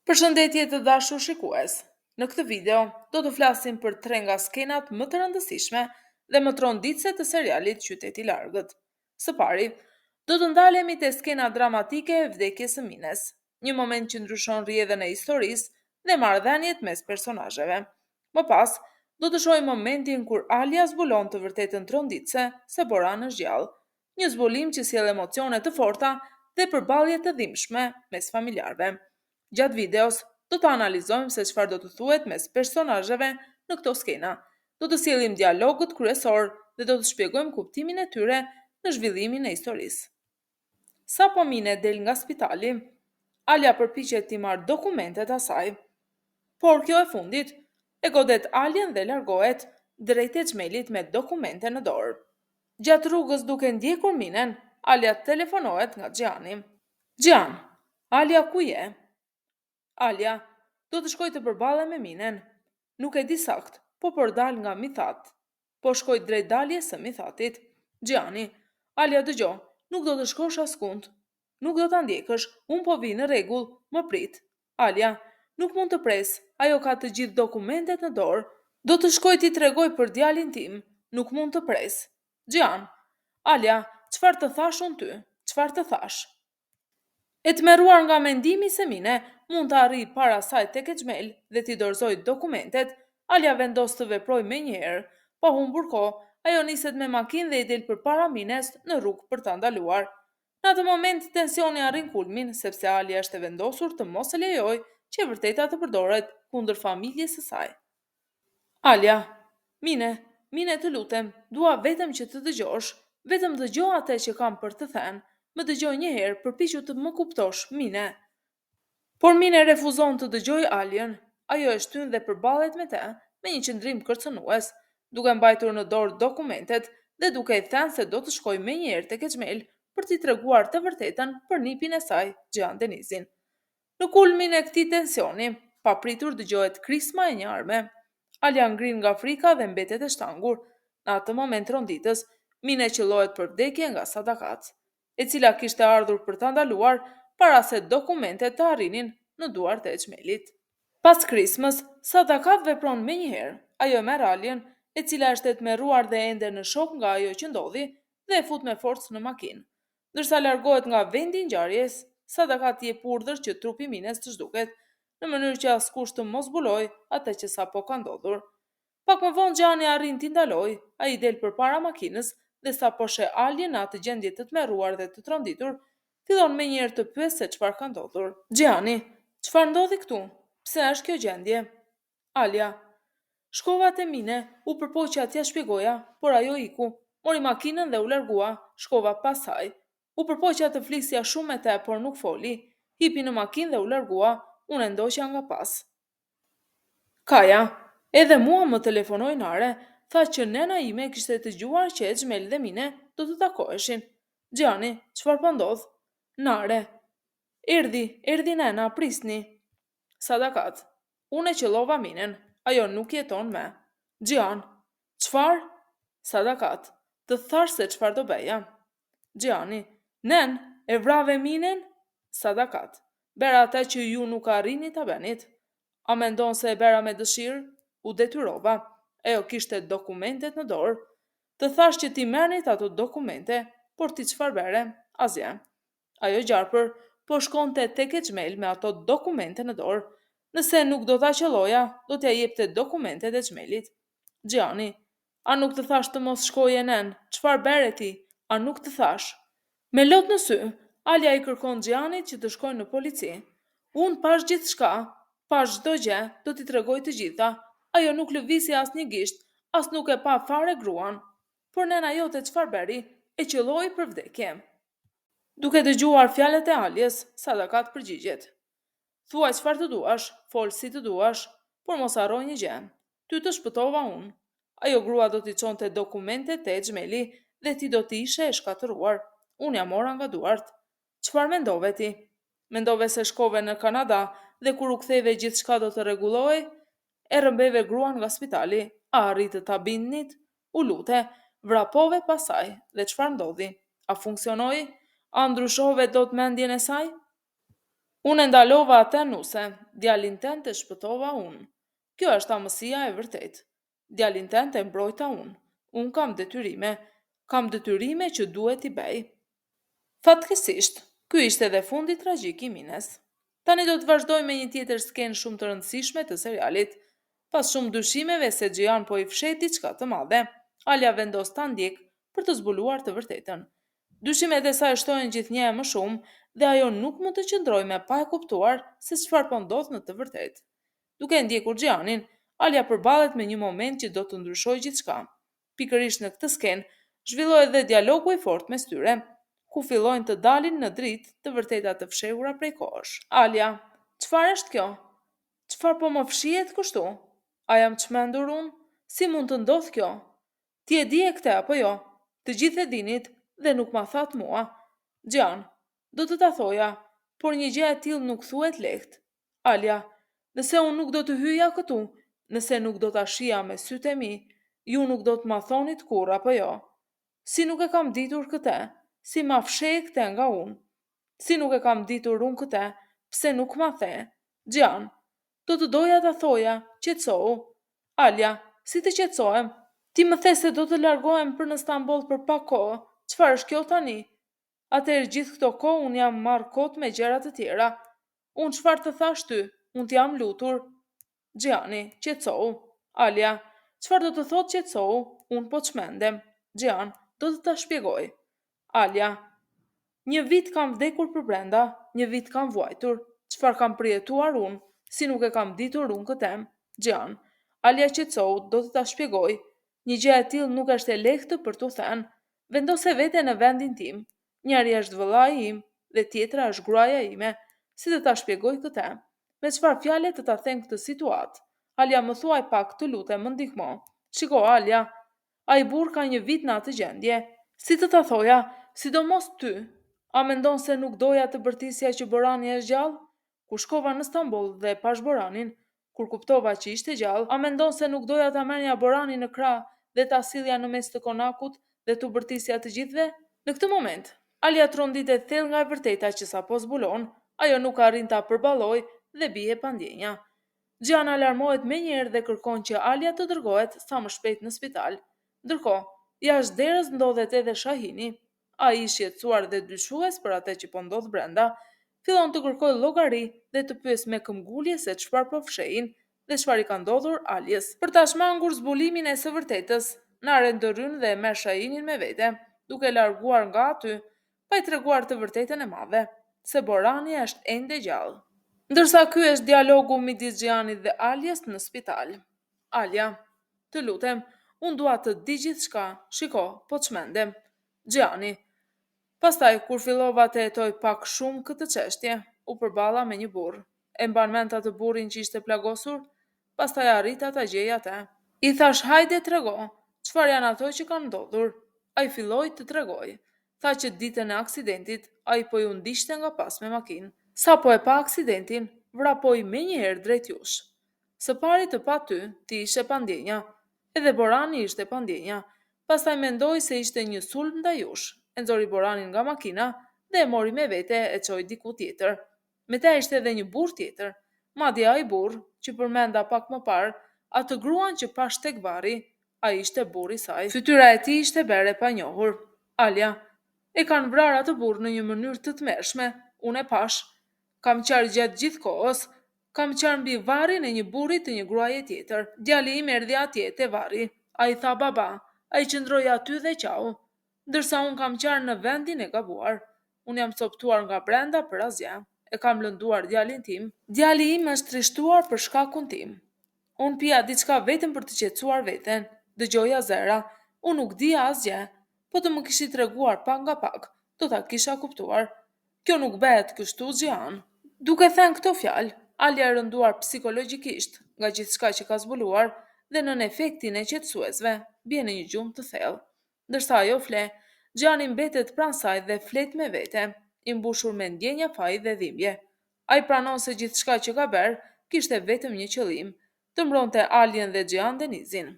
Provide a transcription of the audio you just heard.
Përshëndetje të dashur shikues. Në këtë video do të flasim për 3 nga skenat më të rëndësishme dhe më tronditëse të serialit Qyteti i Largët. Së pari, do të ndalemi te skena dramatike e vdekjes së Mines, një moment që ndryshon rrjedhën e historisë dhe marrëdhëniet mes personazheve. Më pas, do të shohim momentin kur Alia zbulon të vërtetën tronditëse se Boran është gjallë, një zbulim që sjell emocione të forta dhe përballje të dhimbshme mes familjarëve. Gjatë videos, do të analizojmë se çfarë do të thuhet mes personazheve në këto skena. Do të sjellim dialogët kryesor dhe do të shpjegojmë kuptimin e tyre në zhvillimin e historisë. Sapo Mine del nga spitali, Alia përpiqet t'i marrë dokumentet asaj, por kjo e fundit e godet Alien dhe largohet drejt e xhmelit me dokumente në dorë. Gjatë rrugës duke ndjekur Minen, Alia telefonohet nga Xhani. Xhan, Alia ku je? Alia, do të shkoj të përballem me Minen. Nuk e di sakt, po por dal nga Mithat. Po shkoj drejt daljes së Mithatit. Xhani, Alia dëgjo, nuk do të shkosh askund. Nuk do ta ndjekësh, un po vi në rregull, më prit. Alia, nuk mund të pres, ajo ka të gjithë dokumentet në dorë. Do të shkoj t'i tregoj për djalin tim, nuk mund të pres. Xhan, Alia, çfarë të thash unë ty? Çfarë të thash? E të meruar nga mendimi se Mine mund të arrijë para saj tek e xhmel dhe t'i dorëzoj dokumentet, Alia vendos të veproj me njëherë, pa humbur kohë, ajo niset me makinë dhe i del përpara Mines në rrugë për ta ndaluar. Në atë moment tensioni arrin kulmin sepse Alia është e vendosur të mos e lejojë që e vërteta të përdoret kundër familjes së saj. Alia, Mine të lutem, dua vetëm që të dëgjosh, vetëm dëgjo atë që kam për të thënë. Më dëgjoj një herë, përpiqu të më kuptosh, Mine. Por Mine refuzon të dëgjoj Alien, ajo e shtyn dhe përballet me të me një qëndrim kërcënues, duke mbajtur në dorë dokumentet dhe duke i thënë se do të shkojë menjëherë tek xhmel për t'i treguar të vërtetën për nipin e saj, Xhan Denizin. Në kulmin e këtij tensioni, papritur dëgohet krisma e një arme. Alia ngrin nga frika dhe mbetet e shtangur. Në atë moment ronditës, Mine qellohet për vdekje nga Sadakat, e cila kishte ardhur për ta ndaluar para se dokumentet të arrinin në duart e xhmelit. Pas krismës, Sadakat vepron menjëherë. Ajo merr Alien, e cila është e tmerruar dhe ende në shok nga ajo që ndodhi, dhe e fut me forcë në makinë. Ndërsa largohet nga vendi i ngjarjes, Sadakat jep urdhër që trupi i Mines të zhduket, në mënyrë që askush të mos zbulojë atë që sapo ka ndodhur. Pak më vonë Xhani arrin t'i ndalojë, ai del përpara makinës dhe sa po sheh Alien në atë gjendje të tmerruar dhe të tronditur, fillon menjëherë të pyes se çfarë ka ndodhur. Xhani, çfarë ndodhi këtu? Pse është kjo gjendje? Alia, shkova te Mine, u përpoqja t'ja shpjegoja, por ajo iku, mori makinën dhe u largua, shkova pas saj. U përpoqja të flisja shumë me të, por nuk foli. Hipi në makinë dhe u largua, unë e ndoqja nga pas. Kaja, edhe mua më telefonoi Nare, tha që nena ime kishte të gjuar që e xhmel dhe Mine do të takoheshin. Xhani, çfarë po ndodh? Nare, erdi nena, prisni. Sadakat, unë e qellova Minen, ajo nuk jeton me. Xhan, çfarë? Sadakat, të thash se çfarë do bëja. Xhani, nen, e vrave Minen? Sadakat, bera atë që ju nuk arrini ta bënit. A mendon se e bera me dëshirë? U detyrova. Ajo kishte dokumentet në dorë. Të thash që ti merrnit ato dokumente, por ti çfarë bëre? Asgjë. Ajo gjarpër po shkonte tek e xhmel me ato dokumente në dorë. Nëse nuk do ta qelloja, do t'ja jepte dokumentet e xhmelit. Xhani, a nuk të thash të mos shkoje nen? Çfarë bëre ti? A nuk të thash? Me lot në sy, Alia i kërkon Xhanit që të shkojnë në polici. Unë pash gjithçka, pash çdo gjë, do t'i tregoj të gjitha. Ajo nuk lëvisi as një gisht, as nuk e pa fare gruan. Por nena jote çfarë bëri? E qelloi për vdekje. Duke dëgjuar fjalët e Alies, Sadakat përgjigjet. Thuaj çfarë të duash, fol si të duash, por mos harroj një gjë. Ty të shpëtova unë. Ajo grua do t'i çonte dokumentet te xhmeli dhe ti do t'i ishe e shkatëruar. Unë ja mora nga duart. Çfarë mendove ti? Mendove se shkove në Kanada dhe kur u ktheve gjithçka do të rregullohej? E rëmbeve gruan nga spitali, a arritët ta bindnit? U lute, vrapove pasaj dhe çfarë ndodhi? A funksionoi? A ndryshove do të mendjen e saj? Unë ndalova atë nuse, djalin tënd të shpëtova unë. Kjo është amësia e vërtet. Djalin tënd të mbrojta unë. Unë kam detyrime që duhet i bëj. Fatkeqësisht, ky ishte edhe fundi tragjik i Mines. Tani do të vazhdoj me një tjetër skenë shumë të rëndësishme të serialit. Pas shumë dyshimeve se Gjian po i fshet diçka të madhe, Alia vendos ta ndjek për të zbuluar të vërtetën. Dyshimet e saj shtojnë gjithnjë më shumë dhe ajo nuk mund të qëndrojë me pa e kuptuar se çfarë po ndodh në të vërtetë. Duke ndjekur Gjianin, Alia përballet me një moment që do të ndryshojë gjithçka. Pikërisht në këtë skenë zhvillohet edhe dialogu i fortë mes tyre, ku fillojnë të dalin në dritë të vërteta të fshehura prej kohësh. Alia, çfarë është kjo? Çfarë po më fshihet kështu? A jam çmendur unë? Si mund të ndodh kjo? Ti e di e këtë apo jo? Të gjithë e dinit dhe nuk ma that mua. Gjan, do të ta thoja, por një gjë e tillë nuk thuhet lehtë. Alia, nëse unë nuk do të hyja këtu, nëse nuk do ta shija me sytë e mi, ju nuk do të ma thonit kurrë apo jo? Si nuk e kam ditur këtë? Si ma fsheh këtë nga unë? Si nuk e kam ditur unë këtë? Pse nuk ma the? Gjan, do të doja ta thoja, qetësohu. Alia, si të qetësohem? Ti më the se do të largohem për në Stamboll për pak kohë. Çfarë është kjo tani? Atëherë gjithë këto kohë unë jam marrë kot me gjëra të tjera. Unë çfarë të thash ty? Unë t'jam lutur. Gjani, qetësohu. Alia, çfarë do të thotë qetësohu? Unë po çmendem. Gjan, do të ta shpjegoj. Alia, një vit kam vdekur për brenda, një vit kam vuajtur. Çfarë kam përjetuar unë? Si nuk e kam ditur unë këtë? Gjan, Alia qetësohu, do të ta shpjegoj. Një gjë e tillë nuk është e lehtë për t'u thënë. Vendose vete në vendin tim. Njëri është vëllai im dhe tjetra është gruaja ime. Si të ta shpjegoj këtë? Me çfarë fjale të ta them këtë situatë? Alia, më thuaj pak, të lutem, më ndihmo. Shiko, Alia, ai burr ka një vit në atë gjendje. Si të ta thoja, sidomos ty. A mendon se nuk doja të bërtisja që Borani është gjallë? Kur shkova në Stamboll dhe pash Boranin, kur kuptova që ishte gjallë, a mendon se nuk doja ta merrja Boranin në krah dhe ta sillja në mes të konakut dhe t'u bërtisja të gjithëve? Në këtë moment, Alia trondite thellë nga e vërteta që sapo zbulon, ajo nuk arrin ta përballoj dhe bie pa ndjenja. Gjan alarmohet menjëherë dhe kërkon që Alia të dërgohet sa më shpejt në spital. Ndërkohë, jashtë derës ndodhet edhe Shahini. Ai i shqetësuar dhe dyshues për atë që po ndodh brenda, fillon të kërkojë llogari dhe të pyes me këmbgulje se çfarë po fshehin dhe çfarë i ka ndodhur Aliës. Për ta shmangur zbulimin e së vërtetës, Nare ndërryn dhe e merr Shahinin me vete, duke larguar nga aty, pa i treguar të vërtetën e madhe, se Borani është ende gjallë. Ndërsa ky është dialogu midis Gjanit dhe Aliës në spital. Alia, të lutem, unë dua të di gjithçka. Shiko, po çmendem. Gjani. Pastaj, kur fillova të jetoj pak shumë këtë çështje, u përballa me një burr. E mban mend atë burrin që ishte plagosur? Pastaj arrita ta gjej atë. I thash, hajde trego, çfarë janë ato që kanë ndodhur? Ai filloi të tregoj. Tha që ditën e aksidentit, ai po ju ndiqte nga pas me makinë. Sa po e pa aksidentin, vrapoi menjëherë drejt jush. Së pari të pa ty, ti ishe pa ndjenja. Edhe Borani ishte pa ndjenja. Pastaj mendoi se ishte një sulm ndaj jush. E nxori Boranin nga makina dhe e mori me vete e çoi diku tjetër. Me ta ishte edhe një burr tjetër. Madje ai burr që përmenda pak më parë, atë gruan që pash tek varri, ai ishte burri i saj. Fytyra e tij ishte bere pa njohur. Alia, e kanë vrarë atë burr në një mënyrë të tmerrshme. Unë e pash. Kam qarë gjatë gjithë kohës. Kam qarë mbi varrin e një burri të një gruaje tjetër. Djali im erdhi atje te varri. Ai tha baba. Ai qëndroi aty dhe qau. Ndërsa unë kam qarë në vendin e gabuar. Unë jam coptuar nga brenda për asgjë. E kam lënduar djalin tim. Djali im është trishtuar për shkakun tim. Unë pija diçka vetëm për të qetësuar veten. Dëgjoja zëra. Unë nuk dija asgjë. Po të më kishit treguar pak nga pak, do ta kisha kuptuar. Kjo nuk bëhet kështu, Gjan. Duke thënë këto fjalë, Alia e rënduar psikologjikisht nga gjithçka që ka zbuluar dhe nën efektin e qetësuesve, bie në një gjumë të thellë. Ndërsa ajo fle, Gjani mbetet pranë saj dhe flet me vete, i mbushur me ndjenja faji dhe dhimbje. Ai pranon se gjithçka që ka bërë kishte vetëm një qëllim, të mbronte Alien dhe Gjan Denizin.